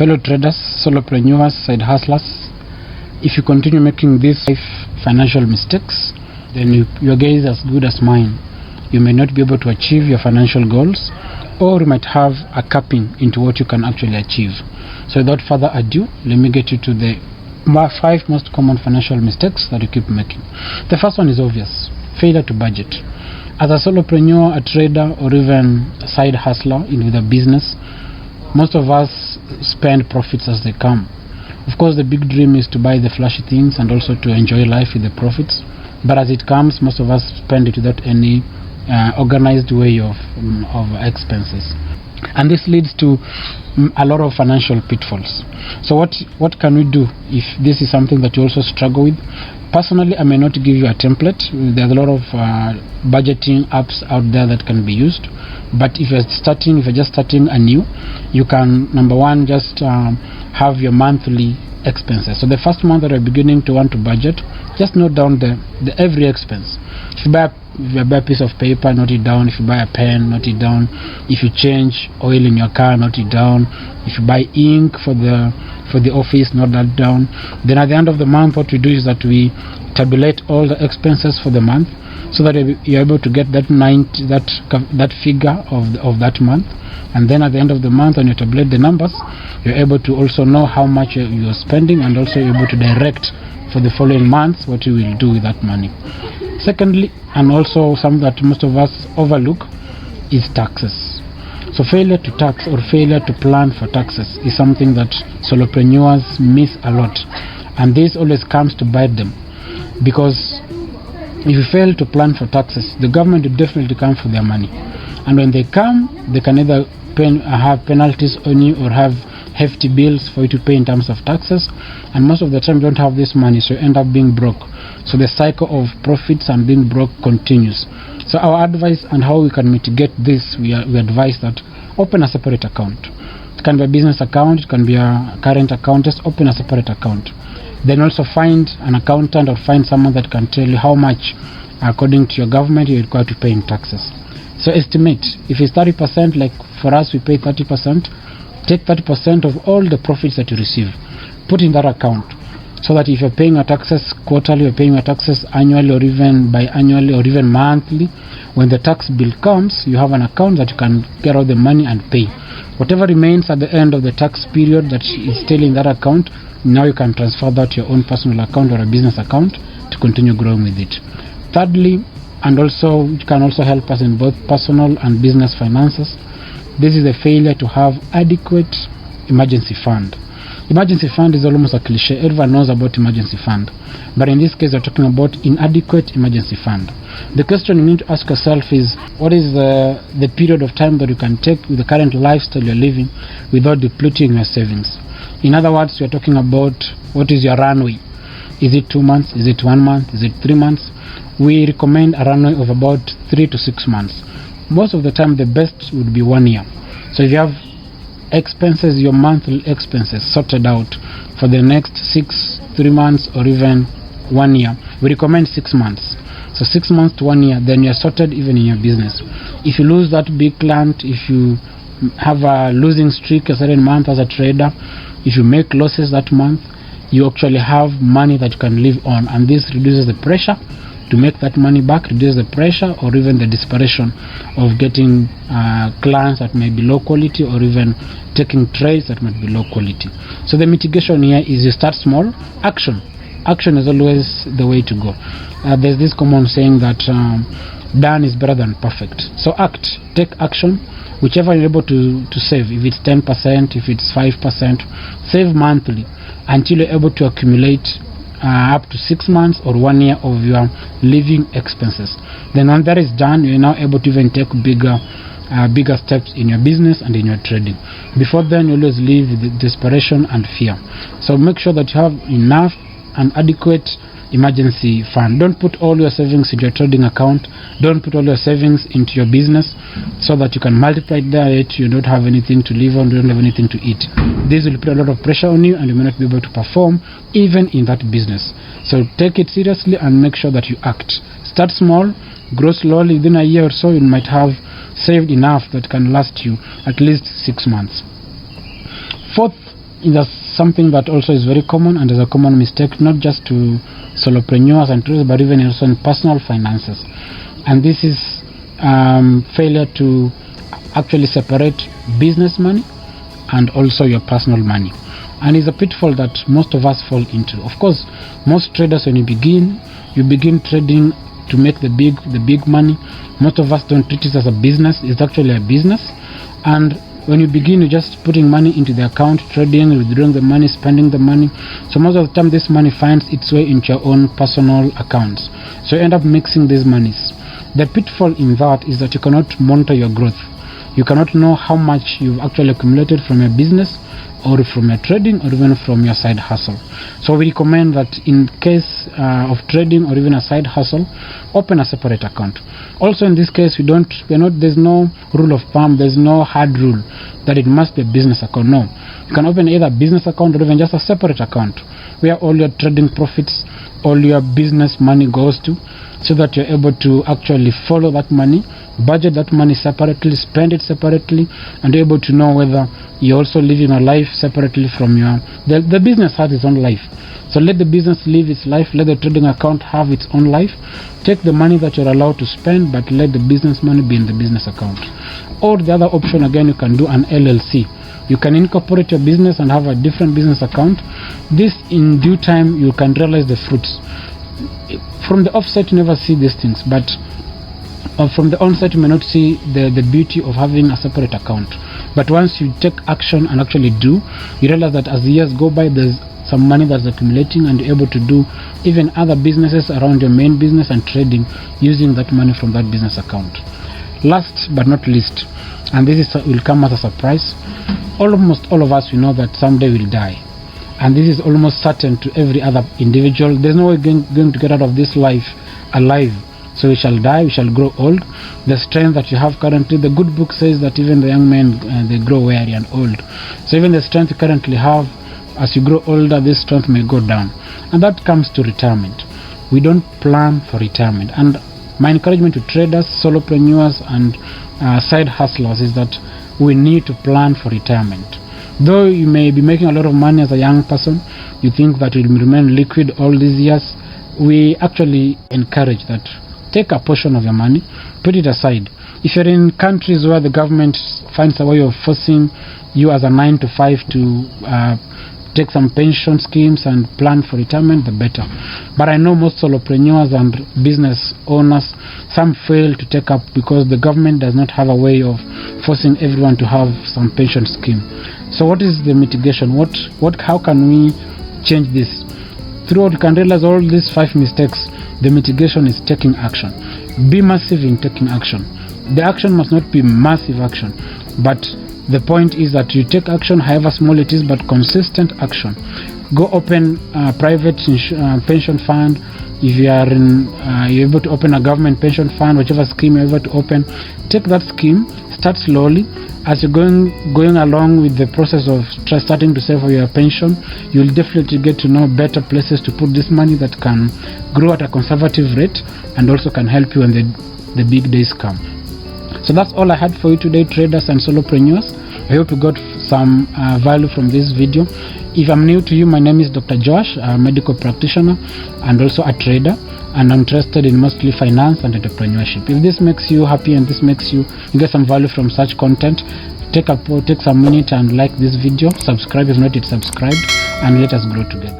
fellow traders, solopreneurs, side hustlers, if you continue making these 5 financial mistakes, then your guess is as good as mine. You may not be able to achieve your financial goals, or you might have a capping into what you can actually achieve. So without further ado, let me get you to the 5 most common financial mistakes that you keep making. The first one is obvious: failure to budget. As a solopreneur, a trader, or even a side hustler with a business, most of us spend profits as they come. Of course, the big dream is to buy the flashy things and also to enjoy life with the profits. But as it comes, most of us spend it without any organized way of expenses. And this leads to a lot of financial pitfalls. So what can we do if this is something that you also struggle with? Personally, I may not give you a template. There's a lot of budgeting apps out there that can be used. But if you're just starting anew, you can, number one, just have your monthly expenses. So the first month that you're beginning to want to budget, just note down the every expense. If you buy a piece of paper, note it down. If you buy a pen, note it down. If you change oil in your car, note it down. If you buy ink for the office, note that down. Then at the end of the month, what we do is that we tabulate all the expenses for the month, so that you're able to get that figure of that month. And then at the end of the month, when you tabulate the numbers, you're able to also know how much you're spending, and also you're able to direct for the following months what you will do with that money. Secondly, and also something that most of us overlook, is taxes. So failure to tax or failure to plan for taxes is something that solopreneurs miss a lot, and this always comes to bite them, because if you fail to plan for taxes, the government will definitely come for their money, and when they come, they can either have penalties on you or have hefty bills for you to pay in terms of taxes, and most of the time you don't have this money, so you end up being broke. So the cycle of profits and being broke continues. So our advice and how we can mitigate this, we advise that open a separate account. It can be a business account, it can be a current account. Just open a separate account. Then also find an accountant or find someone that can tell you how much, according to your government, you're required to pay in taxes. So estimate. If it's 30%, like for us we pay 30%, take 30% of all the profits that you receive, put in that account, so that if you're paying your taxes quarterly, or paying your taxes annually, or even biannually, or even monthly, when the tax bill comes, you have an account that you can get all the money and pay. Whatever remains at the end of the tax period that is still in that account, now you can transfer that to your own personal account or a business account to continue growing with it. Thirdly, and also it can also help us in both personal and business finances, this is a failure to have adequate emergency fund. Emergency fund is almost a cliche. Everyone knows about emergency fund, but in this case we're talking about inadequate emergency fund. The question you need to ask yourself is, what is the period of time that you can take with the current lifestyle you're living without depleting your savings? In other words, we're talking about, what is your runway? Is it 2 months? Is it 1 month? Is it 3 months? We recommend a runway of about 3 to 6 months. Most of the time the best would be 1 year. So if you have expenses, your monthly expenses sorted out for the next 3 months or even 1 year, we recommend 6 months. So 6 months to 1 year, then you're sorted even in your business. If you lose that big client, if you have a losing streak a certain month as a trader, if you make losses that month, you actually have money that you can live on, and this reduces the pressure to make that money back, reduce the pressure or even the desperation of getting clients that may be low quality, or even taking trades that might be low quality. So the mitigation here is you start small. Action is always the way to go. There's this common saying that done is better than perfect. So take action. Whichever you're able to save, if it's 10%, if it's 5%, save monthly until you're able to accumulate up to 6 months or 1 year of your living expenses. Then when that is done, you're now able to even take bigger steps in your business and in your trading. Before then, you always live with desperation and fear. So make sure that you have enough and adequate emergency fund. Don't put all your savings into your trading account. Don't put all your savings into your business, so that you can multiply that. You don't have anything to live on, you don't have anything to eat. This will put a lot of pressure on you, and you may not be able to perform even in that business. So take it seriously and make sure that you act. Start small, grow slowly. Within a year or so, you might have saved enough that can last you at least 6 months. Fourth That's something that also is very common and is a common mistake, not just to solopreneurs and traders, but even also in personal finances. And this is failure to actually separate business money and also your personal money. And it's a pitfall that most of us fall into. Of course, most traders, when you begin trading to make the big money. Most of us don't treat it as a business. It's actually a business. And when you begin, you're just putting money into the account, trading, withdrawing the money, spending the money. So most of the time this money finds its way into your own personal accounts. So you end up mixing these monies. The pitfall in that is that you cannot monitor your growth. You cannot know how much you've actually accumulated from your business, or from your trading, or even from your side hustle. So we recommend that in case of trading or even a side hustle, open a separate account. Also in this case, there's no rule of thumb, there's no hard rule that it must be a business account. No, you can open either a business account or even just a separate account where all your trading profits, all your business money goes to, so that you're able to actually follow that money, budget that money separately, spend it separately, and you're able to know whether you're also living a life separately from the business has its own life. So let the business live its life, let the trading account have its own life. Take the money that you're allowed to spend, but let the business money be in the business account. Or the other option, again, you can do an LLC. You can incorporate your business and have a different business account. This, in due time, you can realize the fruits. From the offset, you never see these things, but from the onset, you may not see the beauty of having a separate account. But once you take action and actually do, you realize that as the years go by, there's some money that's accumulating, and you're able to do even other businesses around your main business and trading using that money from that business account. Last but not least, and this will come as a surprise, almost all of us, we know that someday we'll die. And this is almost certain to every other individual. There's no way going to get out of this life alive. So we shall die, we shall grow old. The strength that you have currently, the good book says that even the young men, they grow weary and old. So even the strength you currently have, as you grow older, this strength may go down. And that comes to retirement. We don't plan for retirement. And my encouragement to traders, solopreneurs, and side hustlers is that we need to plan for retirement. Though you may be making a lot of money as a young person, you think that you will remain liquid all these years, we actually encourage that. Take a portion of your money, put it aside. If you're in countries where the government finds a way of forcing you as a 9 to 5 to take some pension schemes and plan for retirement, the better. But I know most solopreneurs and business owners, some fail to take up because the government does not have a way of forcing everyone to have some pension scheme. So what is the mitigation? How can we change this? Throughout, you can realize all these 5 mistakes. The mitigation is taking action. Be massive in taking action. The action must not be massive action, but the point is that you take action, however small it is, but consistent action. Go open a private pension fund. If you are you're able to open a government pension fund, whichever scheme you're able to open, take that scheme, start slowly. As you're going along with the process of starting to save for your pension, you'll definitely get to know better places to put this money that can grow at a conservative rate and also can help you when the big days come. So that's all I had for you today, traders and solopreneurs. I hope you got some value from this video. If I'm new to you, my name is Dr. Josh, a medical practitioner and also a trader, and I'm interested in mostly finance and entrepreneurship. If this makes you happy and this makes you get some value from such content, take some minute and like this video, subscribe if not yet subscribed, and let us grow together.